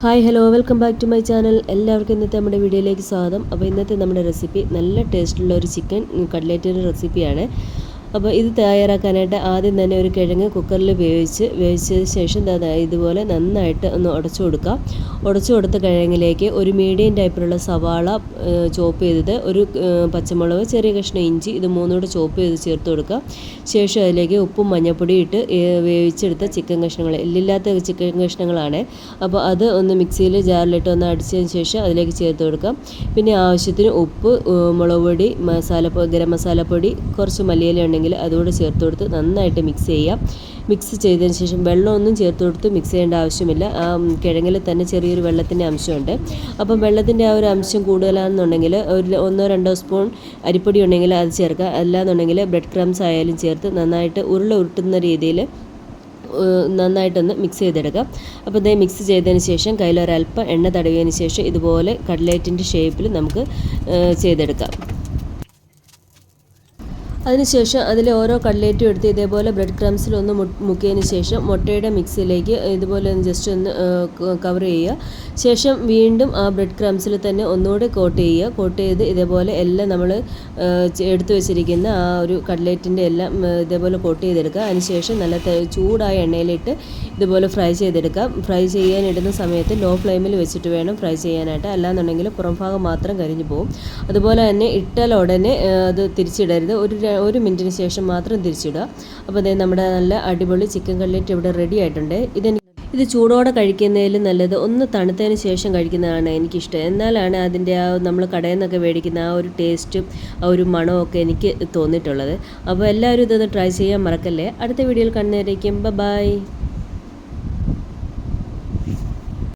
Hi hello welcome back to my channel. എല്ലാവർക്കും ഇന്നത്തെ നമ്മുടെ വീഡിയോയിലേക്ക് സ്വാഗതം. അപ്പോൾ ഇന്നത്തെ നമ്മുടെ റെസിപ്പി നല്ല ടേസ്റ്റുള്ള ഒരു ചിക്കൻ കട്ട്ലേറ്റിൻ്റെ റെസിപ്പിയാണ്. അപ്പോൾ ഇത് തയ്യാറാക്കാനായിട്ട് ആദ്യം തന്നെ ഒരു കിഴങ്ങ് കുക്കറിൽ വേവിച്ചതിന് ശേഷം ഇതുപോലെ നന്നായിട്ട് ഒന്ന് ഉടച്ചു കൊടുത്ത കിഴങ്ങിലേക്ക് ഒരു മീഡിയം ടൈപ്പിലുള്ള സവാള ചോപ്പ് ചെയ്തത്, ഒരു പച്ചമുളക്, ചെറിയ കഷ്ണം ഇഞ്ചി, ഇത് മൂന്നുകൂടെ ചോപ്പ് ചെയ്ത് ചേർത്ത് കൊടുക്കുക. ശേഷം അതിലേക്ക് ഉപ്പും മഞ്ഞൾപ്പൊടി ഇട്ട് വേവിച്ചെടുത്ത ചിക്കൻ കഷ്ണങ്ങൾ, എല്ലില്ലാത്ത ചിക്കൻ കഷ്ണങ്ങളാണ്. അപ്പോൾ അത് ഒന്ന് മിക്സിയിൽ ജാറിലിട്ട് ഒന്ന് അടിച്ചതിന് ശേഷം അതിലേക്ക് ചേർത്ത് കൊടുക്കാം. പിന്നെ ആവശ്യത്തിന് ഉപ്പ്, മുളക് പൊടി, ഗരം മസാലപ്പൊടി, കുറച്ച് മല്ലിയില ഉണ്ടെങ്കിൽ അതുകൂടെ ചേർത്ത് കൊടുത്ത് നന്നായിട്ട് മിക്സ് ചെയ്യാം. മിക്സ് ചെയ്തതിന് ശേഷം വെള്ളമൊന്നും ചേർത്ത് കൊടുത്ത് മിക്സ് ചെയ്യേണ്ട ആവശ്യമില്ല. ആ കിഴങ്ങിൽ തന്നെ ചെറിയൊരു വെള്ളത്തിൻ്റെ അംശമുണ്ട്. അപ്പം വെള്ളത്തിൻ്റെ ആ ഒരു അംശം കൂടുതലാണെന്നുണ്ടെങ്കിൽ ഒരു 1-2 സ്പൂൺ അരിപ്പൊടി ഉണ്ടെങ്കിൽ അത് ചേർക്കുക. അല്ലാന്നുണ്ടെങ്കിൽ ബ്രെഡ് ക്രംസ് ആയാലും ചേർത്ത് നന്നായിട്ട് ഉരുട്ടുന്ന രീതിയിൽ നന്നായിട്ടൊന്ന് മിക്സ് ചെയ്തെടുക്കാം. അപ്പോൾ ഇതേ മിക്സ് ചെയ്തതിന് ശേഷം കയ്യിലൊരല്പം എണ്ണ തടവിയതിന് ശേഷം ഇതുപോലെ കട്ട്ലേറ്റിൻ്റെ ഷേപ്പിൽ നമുക്ക് ചെയ്തെടുക്കാം. അതിനുശേഷം അതിൽ ഓരോ കട്ട്ലേറ്റും എടുത്ത് ഇതേപോലെ ബ്രെഡ് ക്രംസിലൊന്ന് മുക്കിയതിന് ശേഷം മുട്ടയുടെ മിക്സിലേക്ക് ഇതുപോലെ ഒന്ന് ജസ്റ്റ് ഒന്ന് കവർ ചെയ്യുക. ശേഷം വീണ്ടും ആ ബ്രെഡ് ക്രംസിൽ തന്നെ ഒന്നുകൂടെ കോട്ട് ചെയ്ത് ഇതേപോലെ എല്ലാം നമ്മൾ എടുത്തു വെച്ചിരിക്കുന്ന ആ ഒരു കട്ട്ലേറ്റിൻ്റെ എല്ലാം ഇതേപോലെ കോട്ട് ചെയ്തെടുക്കുക. അതിനുശേഷം നല്ല ചൂടായ എണ്ണയിലിട്ട് ഇതുപോലെ ഫ്രൈ ചെയ്തെടുക്കാം. ഫ്രൈ ചെയ്യാനിടുന്ന സമയത്ത് ലോ ഫ്ലെയിമിൽ വെച്ചിട്ട് വേണം ഫ്രൈ ചെയ്യാനായിട്ട്, അല്ലാന്നുണ്ടെങ്കിൽ പുറം ഭാഗം മാത്രം കരിഞ്ഞു പോകും. അതുപോലെ തന്നെ ഇട്ടാൽ ഉടനെ അത് തിരിച്ചിടരുത്, ഒരു മിനിറ്റിന് ശേഷം മാത്രം തിരിച്ചിടുക. അപ്പോൾ അതേ നമ്മുടെ നല്ല അടിപൊളി ചിക്കൻ കട്ട്ലേറ്റ് ഇവിടെ റെഡി ആയിട്ടുണ്ട്. ഇത് ചൂടോടെ കഴിക്കുന്നതിലും നല്ലത് ഒന്ന് തണുത്തതിന് ശേഷം കഴിക്കുന്നതാണ് എനിക്കിഷ്ടം. എന്നാലാണ് അതിൻ്റെ ആ നമ്മൾ കടയിൽ നിന്നൊക്കെ മേടിക്കുന്ന ആ ഒരു ടേസ്റ്റും ആ ഒരു മണമൊക്കെ എനിക്ക് തോന്നിയിട്ടുള്ളത്. അപ്പോൾ എല്ലാവരും ഇതൊന്ന് ട്രൈ ചെയ്യാൻ മറക്കല്ലേ. അടുത്ത വീഡിയോയിൽ കാണുന്നവരേക്കും ബൈ.